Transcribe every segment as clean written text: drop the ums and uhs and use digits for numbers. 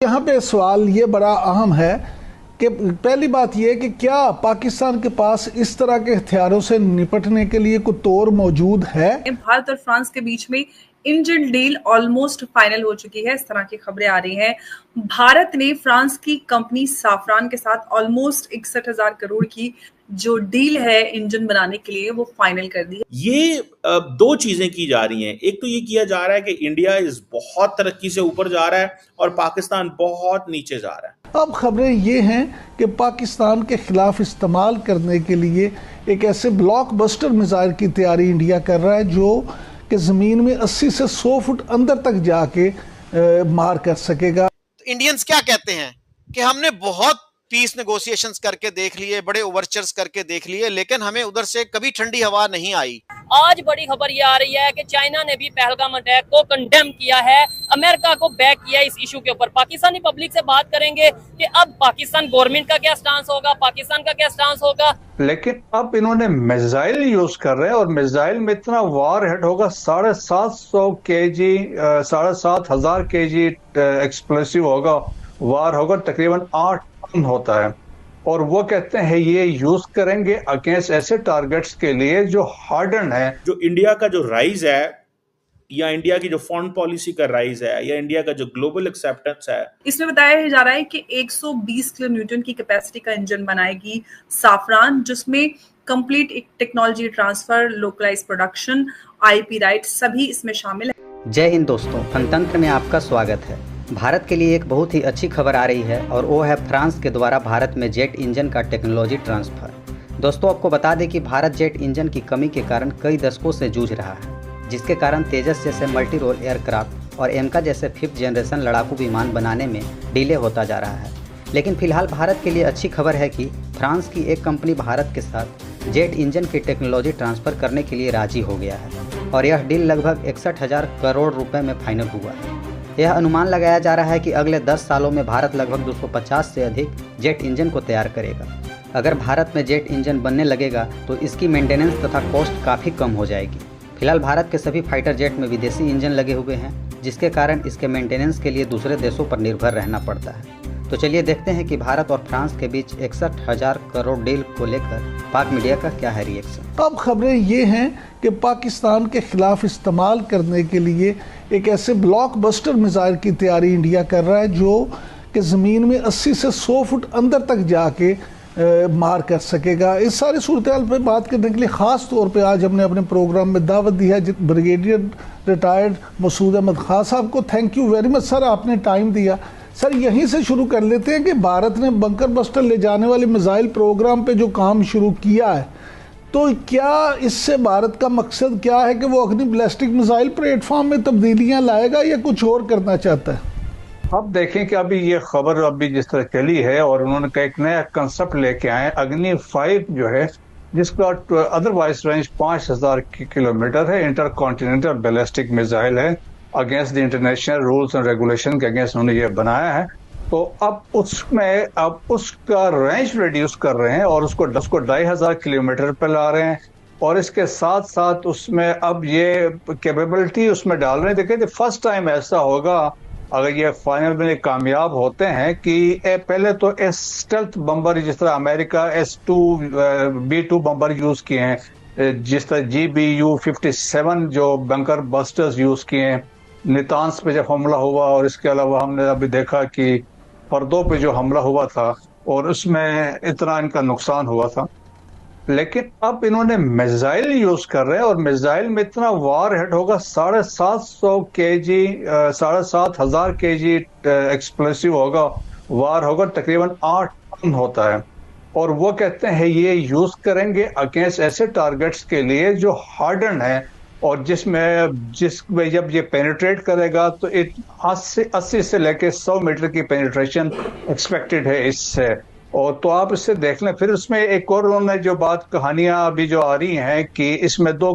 यहाँ पे सवाल ये बड़ा अहम है कि पहली बात यह कि क्या पाकिस्तान के पास इस तरह के हथियारों से निपटने के लिए कोई तौर मौजूद है। भारत और फ्रांस के बीच में इंजन डील ऑलमोस्ट फाइनल हो चुकी है, इस तरह की खबरें आ रही हैं। भारत ने फ्रांस की कंपनी साफरान के साथ ऑलमोस्ट 61,000 करोड़ की जो डील है इंजन बनाने के लिए वो फाइनल कर दी है। ये दो चीजें की जा रही हैं। एक तो ये किया जा रहा है कि इंडिया इस बहुत तरक्की से ऊपर जा रहा है और पाकिस्तान बहुत नीचे जा रहा है। अब खबरें ये हैं कि पाकिस्तान के खिलाफ इस्तेमाल करने के लिए एक ऐसे ब्लॉकबस्टर मिसाइल की तैयारी इंडिया कर रहा है जो कि ज़मीन में 80 से 100 फुट अंदर तक जाके मार कर सकेगा। इंडियंस क्या कहते हैं कि हमने बहुत पीस नेगोशिएशंस करके देख लिए, बड़े ओवरचर्स करके देख लिए, लेकिन हमें उधर से कभी ठंडी हवा नहीं आई। आज बड़ी खबर ये आ रही है कि चाइना ने भी पहलगाम अटैक को कंडेम किया है, अमेरिका को बैक किया इस इशू के ऊपर। पाकिस्तानी पब्लिक से बात करेंगे कि अब पाकिस्तान गवर्नमेंट का क्या स्टांस होगा, पाकिस्तान का क्या स्टांस होगा। लेकिन अब इन्होंने मिसाइल यूज कर रहे हैं और मिसाइल में इतना वार हेड होगा 750 kg 7,500 kg एक्सप्लोसिव होगा, वार होगा तकरीबन 8 टन होता है। और वो कहते हैं ये यूज करेंगे अगेंस्ट ऐसे टारगेट्स के लिए जो हार्डन है। जो इंडिया का जो राइज है या इंडिया की जो फॉरेन पॉलिसी का राइज है या इंडिया का जो ग्लोबल एक्सेप्टेंस है, इसमें बताया जा रहा है कि 120 किलो न्यूटन की कैपेसिटी का इंजन बनाएगी साफरान, जिसमें कंप्लीट एक technology transfer, localise production, IP right सभी इसमें शामिल है। जय हिंद दोस्तों, फनतंत्र में आपका स्वागत है। भारत के लिए एक बहुत ही अच्छी खबर आ रही है और वो है फ्रांस के द्वारा भारत में जेट इंजन का टेक्नोलॉजी ट्रांसफर। दोस्तों आपको बता दें कि भारत जेट इंजन की कमी के कारण कई दशकों से जूझ रहा है, जिसके कारण तेजस जैसे मल्टी रोल एयरक्राफ्ट और एमका जैसे 5th जनरेशन लड़ाकू विमान बनाने में डिले होता जा रहा है। लेकिन फिलहाल भारत के लिए अच्छी खबर है कि फ्रांस की एक कंपनी भारत के साथ जेट इंजन की टेक्नोलॉजी ट्रांसफ़र करने के लिए राजी हो गया है और यह डील लगभग 61,000 करोड़ रुपए में फाइनल हुआ है। यह अनुमान लगाया जा रहा है कि अगले 10 सालों में भारत लगभग 250 से अधिक जेट इंजन को तैयार करेगा। अगर भारत में जेट इंजन बनने लगेगा तो इसकी मेंटेनेंस तथा कॉस्ट काफ़ी कम हो जाएगी। फिलहाल भारत के सभी फाइटर जेट में विदेशी इंजन लगे हुए हैं, जिसके कारण इसके मेंटेनेंस के लिए दूसरे देशों पर निर्भर रहना पड़ता है। तो चलिए देखते हैं कि भारत और फ्रांस के बीच 61,000 करोड़ डील को लेकर पाक मीडिया का क्या है रिएक्शन। अब खबरें ये हैं कि पाकिस्तान के खिलाफ इस्तेमाल करने के लिए एक ऐसे ब्लॉकबस्टर मिसाइल की तैयारी इंडिया कर रहा है जो कि ज़मीन में 80 से 100 फुट अंदर तक जाके मार कर सकेगा। इस सारी सूरत हाल पर बात करने के लिए ख़ास तौर पे आज हमने अपने प्रोग्राम में दावत दी है ब्रिगेडियर रिटायर्ड मसूद अहमद खान साहब को। Thank you very much sir, आपने टाइम दिया। सर यहीं से शुरू कर लेते हैं कि भारत ने बंकर बस्टर ले जाने वाले मिसाइल प्रोग्राम पे जो काम शुरू किया है, तो क्या इससे भारत का मकसद क्या है कि वो अग्नि बैलिस्टिक मिसाइल प्लेटफॉर्म में तब्दीलियां लाएगा या कुछ और करना चाहता है? अब देखें कि अभी ये खबर अभी जिस तरह चली है और उन्होंने एक नया कंसेप्ट लेके आए अग्नि 5 जो है, जिसका अदरवाइज रेंज 5,000 किलोमीटर है, इंटर कॉन्टिनेंटल बैलिस्टिक मिसाइल है, against the international rules and regulation के अगेंस्ट उन्होंने ये बनाया है। तो अब उसका रेंज रिड्यूस कर रहे हैं और उसको 2,500 किलोमीटर पे ला रहे हैं और इसके साथ साथ उसमें अब ये कैपेबिलिटी उसमें डाल रहे हैं। देखिए फर्स्ट टाइम ऐसा होगा अगर ये फाइनल में कामयाब होते हैं कि पहले तो स्टेल्थ बम्बर जिस तरह अमेरिका B-2 बम्बर यूज किए हैं, जिस तरह GBU-57 जो बंकर बस्टर्स यूज किए हैं नितांस पे जब हमला हुआ, और इसके अलावा हमने अभी देखा कि फर्दों पे जो हमला हुआ था और उसमें इतना इनका नुकसान हुआ था। लेकिन अब इन्होंने मिसाइल यूज कर रहे हैं और मिसाइल में इतना वार हेड होगा 750 kg 7,500 kg एक्सप्लोसिव होगा, वार होगा तकरीबन 8 टन होता है। और वो कहते हैं ये यूज करेंगे अगेंस्ट ऐसे टारगेट्स के लिए जो हार्डन है और जिसमें जब ये पेनिट्रेट करेगा तो 80 से लेके 100 मीटर की पेनिट्रेशन एक्सपेक्टेड है इससे। और तो आप इससे देख लें। फिर उसमें एक और उन्होंने जो कहानियां अभी जो आ रही हैं कि इसमें 2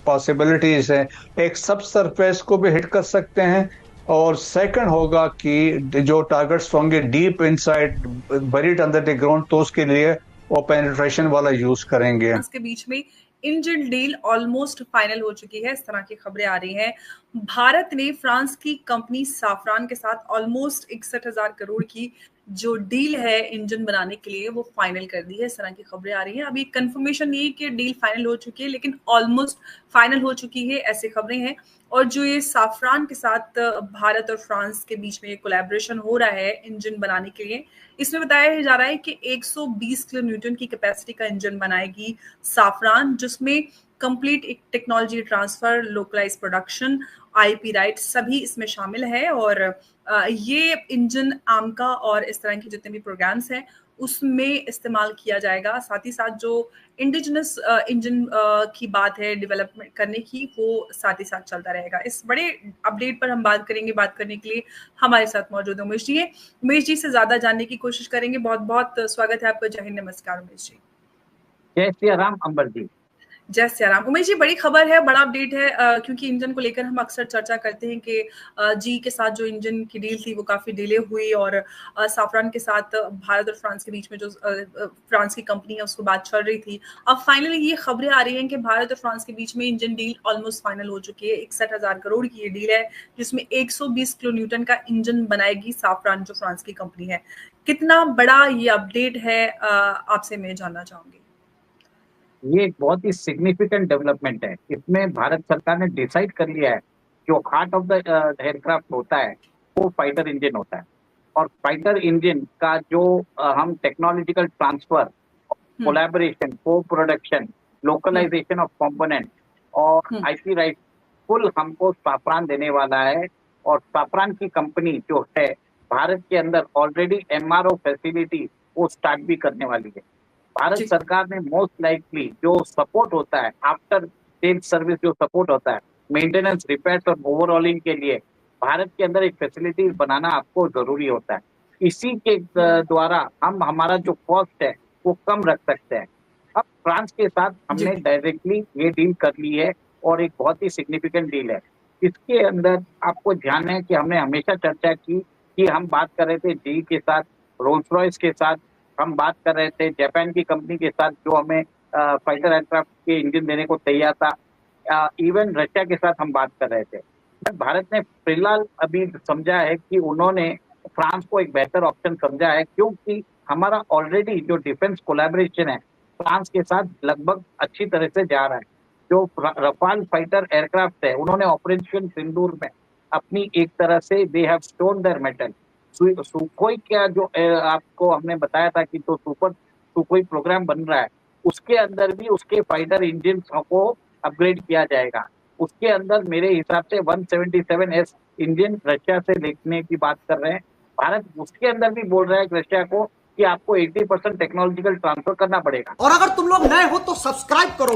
पॉसिबिलिटीज हैं, एक सब सरफेस को भी हिट कर सकते हैं और सेकंड होगा कि जो टारगेट्स होंगे deep inside buried under the ground, तो उसके लिए वो पेनिट्रेशन वाला यूज करेंगे। इसके बीच में इंजन डील ऑलमोस्ट फाइनल हो चुकी है, इस तरह की खबरें आ रही हैं। भारत ने फ्रांस की कंपनी साफरान के साथ ऑलमोस्ट 61,000 करोड़ की जो डील है इंजन बनाने के लिए वो फाइनल कर दी है, इस तरह की खबरें आ रही हैं। अभी कंफर्मेशन नहीं है कि डील फाइनल हो चुकी है, लेकिन ऑलमोस्ट फाइनल हो चुकी है, ऐसी खबरें हैं। और जो ये साफरान के साथ भारत और फ्रांस के बीच में ये कोलैबोरेशन हो रहा है इंजन बनाने के लिए, इसमें बताया जा रहा है कि 120 किलो न्यूटन की कैपेसिटी का इंजन बनाएगी साफरान, जिसमें कंप्लीट एक technology transfer, localise production, IP right सभी इसमें शामिल है। और ये इंजन आमका और इस तरह के जितने भी प्रोग्राम्स हैं उसमें इस्तेमाल किया जाएगा। साथ ही साथ जो इंडिजिनस इंजन की बात है डेवलपमेंट करने की, वो साथ ही साथ चलता रहेगा। इस बड़े अपडेट पर हम बात करेंगे। बात करने के लिए हमारे साथ मौजूद है उमेश जी। उमेश जी से ज्यादा जानने की कोशिश करेंगे। बहुत बहुत स्वागत है आपका। जय हिंद, नमस्कार उमेश जी। जय श्री राम अंबर जी। जय श्री राम। उमेश जी, बड़ी खबर है, बड़ा अपडेट है, क्योंकि इंजन को लेकर हम अक्सर चर्चा करते हैं कि जी के साथ जो इंजन की डील थी वो काफी डिले हुई और साफरान के साथ भारत और फ्रांस के बीच में जो फ्रांस की कंपनी है उसको बात चल रही थी। अब फाइनली ये खबरें आ रही हैं कि भारत और फ्रांस के बीच में इंजन डील ऑलमोस्ट फाइनल हो चुकी है। 61,000 करोड़ की ये डील है, जिसमें 120 किलो न्यूटन का इंजन बनाएगी साफरान, जो फ्रांस की कंपनी है। कितना बड़ा ये अपडेट है, आपसे मैं जानना चाहूंगी। ये एक बहुत ही सिग्निफिकेंट डेवलपमेंट है। इसमें भारत सरकार ने डिसाइड कर लिया है जो हार्ट ऑफ द एयरक्राफ्ट होता है वो फाइटर इंजन होता है, और फाइटर इंजन का जो हम टेक्नोलॉजिकल ट्रांसफर, कोलैबोरेशन, को प्रोडक्शन, लोकलाइजेशन ऑफ कंपोनेंट और आईपी राइट फुल हमको साफरान देने वाला है। और साफरान की कंपनी जो है भारत के अंदर ऑलरेडी एमआरओ फैसिलिटी वो स्टार्ट भी करने वाली है। भारत सरकार ने मोस्ट लाइकली जो सपोर्ट होता है, आफ्टर सेल्स सर्विस जो सपोर्ट होता है, मेंटेनेंस, रिपेयर्स और ओवरऑलिंग के लिए भारत के अंदर एक फैसिलिटी बनाना आपको जरूरी होता है। इसी के द्वारा हम हमारा जो कॉस्ट है वो कम रख सकते हैं। अब फ्रांस के साथ हमने डायरेक्टली ये डील कर ली है और एक बहुत ही सिग्निफिकेंट डील है। इसके अंदर आपको ध्यान है कि हमने हमेशा चर्चा की कि हम बात कर रहे थे जी के साथ, रोल्स रॉयस के साथ, हम बात कर रहे थे जापान की कंपनी के साथ जो हमें फाइटर एयरक्राफ्ट के इंजन देने को तैयार था, इवन रशिया के साथ हम बात कर रहे थे। भारत ने फिलहाल अभी समझा है कि उन्होंने फ्रांस को एक बेहतर ऑप्शन समझा है, क्योंकि हमारा ऑलरेडी जो डिफेंस कोलैबोरेशन है फ्रांस के साथ लगभग अच्छी तरह से जा रहा है। जो रफाल फाइटर एयरक्राफ्ट है उन्होंने ऑपरेशन सिंदूर में अपनी एक तरह से they have stone their metal. Sukhoi का जो आपको हमने बताया था कि जो सुखोई प्रोग्राम बन रहा है उसके अंदर भी उसके फाइटर इंजन को अपग्रेड किया जाएगा। उसके अंदर मेरे हिसाब से 177S इंजन रशिया से लेने की बात कर रहे हैं। भारत उसके अंदर भी बोल रहा है रशिया को कि आपको 80% टेक्नोलॉजिकल ट्रांसफर करना पड़ेगा। और अगर तुम लोग नए हो तो सब्सक्राइब करो।